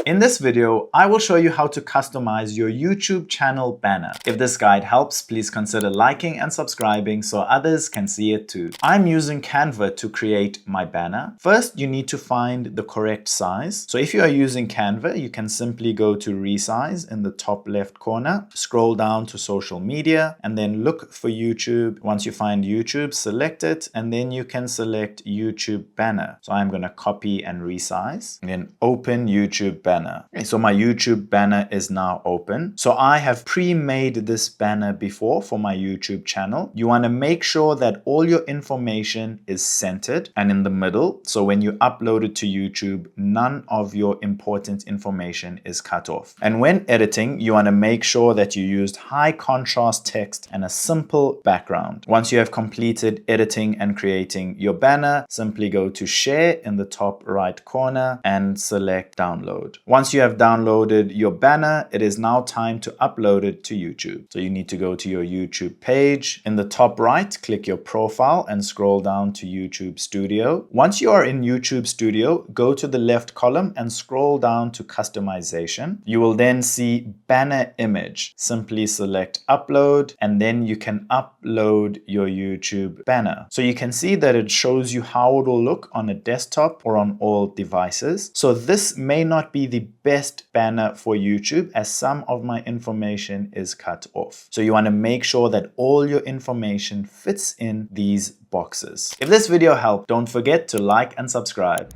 In this video, I will show you how to customize your YouTube channel banner. If this guide helps, please consider liking and subscribing so others can see it too. I'm using Canva to create my banner. First, you need to find the correct size. So if you are using Canva, you can simply go to resize in the top left corner, scroll down to social media, and then look for YouTube. Once you find YouTube, select it, and then you can select YouTube banner. So I'm going to copy and resize, and then open YouTube banner. Okay, so my YouTube banner is now open. So I have pre-made this banner before for my YouTube channel. You want to make sure that all your information is centered and in the middle. So when you upload it to YouTube, none of your important information is cut off. And when editing, you want to make sure that you used high contrast text and a simple background. Once you have completed editing and creating your banner, simply go to share in the top right corner and select download. Once you have downloaded your banner, it is now time to upload it to YouTube. So you need to go to your YouTube page. In the top right, click your profile and scroll down to YouTube Studio. Once you are in YouTube Studio, go to the left column and scroll down to customization. You will then see banner image. Simply select upload, and then you can upload your YouTube banner. So you can see that it shows you how it will look on a desktop or on all devices. So this may not be the best banner for YouTube, as some of my information is cut off. So you want to make sure that all your information fits in these boxes. If this video helped, don't forget to like and subscribe.